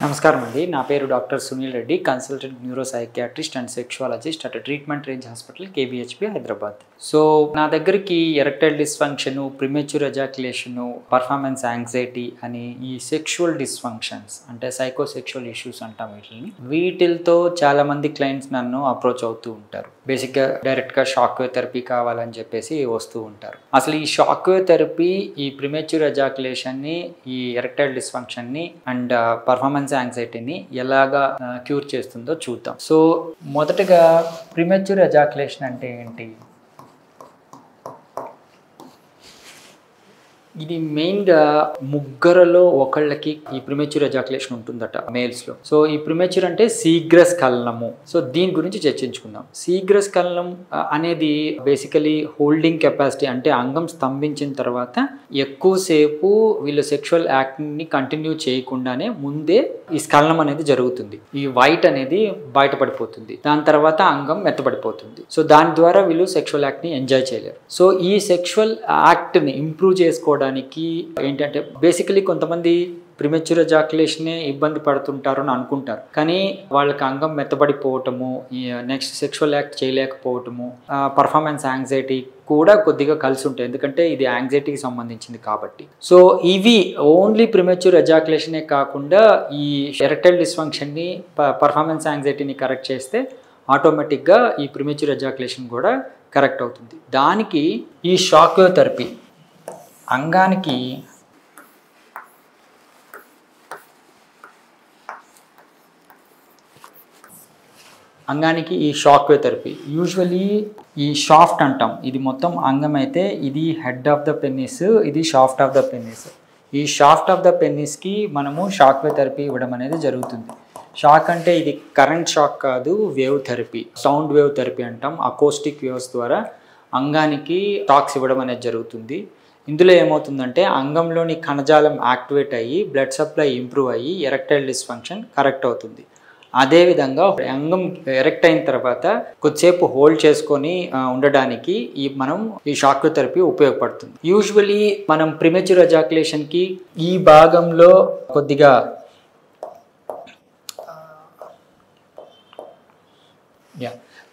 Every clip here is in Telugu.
నమస్కారం అండి. నా పేరు doctor Sunil Reddy, consultant neuro psychiatrist and sexologist at treatment range hospital KBHP Hyderabad. So నా దగ్గరికి erectile dysfunction, premature ejaculation, performance anxiety అని ఈ సెక్షువల్ డిస్ఫంక్షన్స్ అంటే సైకోసెక్షువల్ ఇష్యూస్ అంటాం వీటితో చాలా మంది క్లయింట్స్ నన్ను అప్రోచ్ అవుతూ ఉంటారు. బేసిక్గా డైరెక్ట్గా షాక్ వేవ్ థెరపీ కావాలని చెప్పేసి వస్తూ ఉంటారు. అసలు ఈ షాక్ వేవ్ థెరపీ ఈ ప్రిమేచ్యూర్ ఎజాక్యులేషన్ని, ఈ ఎరెక్టైల్ డిస్ఫంక్షన్ని అండ్ పర్ఫార్మెన్స్ యాంగ్జైటీని ఎలాగా క్యూర్ చేస్తుందో చూద్దాం. సో మొదటగా ప్రిమేచ్యూర్ ఎజాక్యులేషన్ అంటే ఏంటి? ఇది మెయిన్గా ముగ్గురులో ఒకళ్ళకి ఈ ప్రిమేచ్యూర్ ఎజాక్యులేషన్ ఉంటుందట మేల్స్లో. సో ఈ ప్రిమేచ్యూర్ అంటే శీఘ్రస్ఖలనము. సో దీని గురించి చర్చించుకుందాం. శీఘ్రస్ఖలనం అనేది బేసికలీ హోల్డింగ్ కెపాసిటీ, అంటే అంగం స్తంభించిన తర్వాత ఎక్కువసేపు వీళ్ళు సెక్షువల్ యాక్ట్ని కంటిన్యూ చేయకుండానే ముందే ఈ స్ఖలనం అనేది జరుగుతుంది. ఈ వైట్ అనేది బయటపడిపోతుంది, దాని తర్వాత అంగం మెత్తబడిపోతుంది. సో దాని ద్వారా వీళ్ళు సెక్షువల్ యాక్ట్ని ఎంజాయ్ చేయలేరు. సో ఈ సెక్షువల్ యాక్ట్ని ఇంప్రూవ్ చేసుకోవడానికి ఏంటంటే బేసికలీ కొంతమంది ప్రిమేచ్యూర్ ఎజాక్యులేషనే ఇబ్బంది పడుతుంటారు అని అనుకుంటారు, కానీ వాళ్ళకి అంగం మెత్తబడిపోవటము, నెక్స్ట్ సెక్షువల్ యాక్ట్ చేయలేకపోవటము, పర్ఫార్మెన్స్ యాంగ్జైటీ కూడా కొద్దిగా కలిసి ఉంటాయి, ఎందుకంటే ఇది యాంగ్జైటీకి సంబంధించింది కాబట్టి. సో ఇవి ఓన్లీ ప్రిమేచ్యూర్ ఎజాక్యులేషనే కాకుండా ఈ ఎరెక్టైల్ డిస్ఫంక్షన్ని, పర్ఫార్మెన్స్ యాంగ్జైటీని కరెక్ట్ చేస్తే ఆటోమేటిక్గా ఈ ప్రిమేచ్యూర్ ఎజాక్యులేషన్ కూడా కరెక్ట్ అవుతుంది. దానికి ఈ షాక్ వేవ్ థెరపీ అంగానికి ఈ షాక్ వేవ్ థెరపీ యూజువలీ ఈ షాఫ్ట్ అంటాం. ఇది మొత్తం అంగం అయితే ఇది హెడ్ ఆఫ్ ద పెన్నిస్, ఇది షాఫ్ట్ ఆఫ్ ద పెన్నిస్. ఈ షాఫ్ట్ ఆఫ్ ద పెన్నిస్కి మనము షాక్ వేవ్ థెరపీ ఇవ్వడం అనేది జరుగుతుంది. షాక్ అంటే ఇది కరెంట్ షాక్ కాదు, wave therapy, sound wave therapy అంటాం. అకోస్టిక్ వేవ్స్ ద్వారా అంగానికి షాక్స్ ఇవ్వడం అనేది జరుగుతుంది. ఇందులో ఏమవుతుందంటే అంగంలోని కణజాలం యాక్టివేట్ అయ్యి బ్లడ్ సప్లై ఇంప్రూవ్ అయ్యి ఎరెక్టైల్ డిస్ఫంక్షన్ కరెక్ట్ అవుతుంది. అదేవిధంగా అంగం ఎరెక్ట్ అయిన తర్వాత కొద్దిసేపు హోల్డ్ చేసుకొని ఉండడానికి మనం ఈ షాక్ వేవ్ థెరపీ ఉపయోగపడుతుంది. యూజువలీ మనం ప్రిమేచ్యూర్ ఎజాక్యులేషన్కి ఈ భాగంలో కొద్దిగా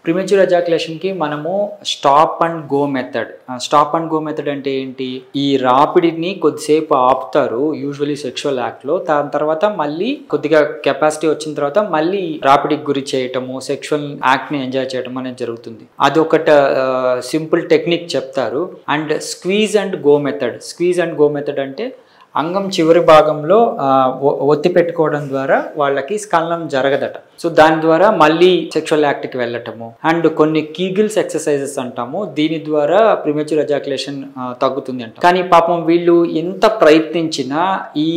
ప్రిమేచ్యూర్ ఎజాక్యులేషన్కి మనము stop and go method. Stop and go method అంటే ఏంటి? ఈ రాపిడిని కొద్దిసేపు ఆపుతారు యూజువలీ సెక్షువల్ యాక్ట్లో, దాని తర్వాత మళ్ళీ కొద్దిగా కెపాసిటీ వచ్చిన తర్వాత మళ్ళీ రాపిడికి గురి చేయటము, సెక్షువల్ యాక్ట్ని ఎంజాయ్ చేయడం అనేది జరుగుతుంది. అది ఒకటి సింపుల్ టెక్నిక్ చెప్తారు. And squeeze and go method. Squeeze and go method అంటే అంగం చివరి భాగంలో ఒత్తి పెట్టుకోవడం ద్వారా వాళ్ళకి స్ఖలనం జరగదట. సో దాని ద్వారా మళ్ళీ సెక్షువల్ యాక్ట్కి వెళ్ళటము. అండ్ కొన్ని కీగిల్స్ ఎక్సర్సైజెస్ అంటాము, దీని ద్వారా ప్రిమేచ్యూర్ ఎజాక్యులేషన్ తగ్గుతుంది అంట. కానీ పాపం వీళ్ళు ఎంత ప్రయత్నించినా ఈ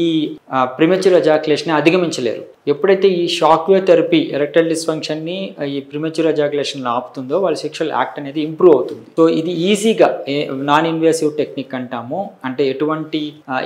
ప్రిమేచ్యూర్ ఎజాక్యులేషన్ అధిగమించలేరు. ఎప్పుడైతే ఈ షాక్ వేవ్ థెరపీ ఎరెక్టైల్ డిస్ఫంక్షన్ని ఈ ప్రిమేచ్యూర్ ఎజాక్యులేషన్ ఆపుతుందో వాళ్ళ సెక్షువల్ యాక్ట్ అనేది ఇంప్రూవ్ అవుతుంది. సో ఇది ఈజీగా నాన్ ఇన్వేసివ్ టెక్నిక్ అంటాము, అంటే ఎటువంటి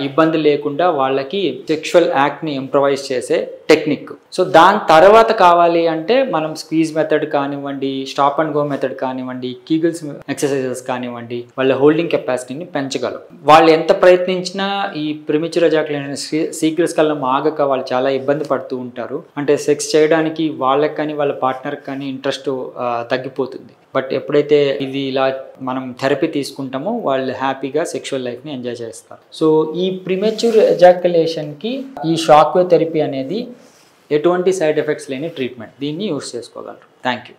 ఇబ్బంది లేకుండా వాళ్ళకి సెక్షువల్ యాక్ట్ని ఇంప్రవైజ్ చేసే టెక్నిక్. సో దాని తర్వాత కావాలి అంటే మనం స్క్వీజ్ మెథడ్ కానివ్వండి, స్టాప్ అండ్ గో మెథడ్ కానివ్వండి, కీగిల్స్ ఎక్సర్సైజెస్ కానివ్వండి, వాళ్ళ హోల్డింగ్ కెపాసిటీని పెంచగలరు. వాళ్ళు ఎంత ప్రయత్నించినా ఈ ప్రిమేచ్యూర్ ఎజాక్యులేషన్ శీఘ్రస్ఖలనం ఆగక వాళ్ళు చాలా ఇబ్బంది పడుతూ ఉంటారు. అంటే సెక్స్ చేయడానికి వాళ్ళకి కానీ వాళ్ళ పార్ట్నర్కి కానీ ఇంట్రెస్ట్ తగ్గిపోతుంది. బట్ ఎప్పుడైతే ఇది ఇలా మనం థెరపీ తీసుకుంటామో వాళ్ళు హ్యాపీగా సెక్షువల్ లైఫ్ని ఎంజాయ్ చేస్తారు. సో ఈ ప్రిమేచ్యూర్ ఎజాక్యులేషన్కి ఈ షాక్ వేవ్ థెరపీ అనేది ఎటువంటి సైడ్ ఎఫెక్ట్స్ లేని ట్రీట్మెంట్. దీన్ని యూస్ చేసుకోగలరు. Thank you.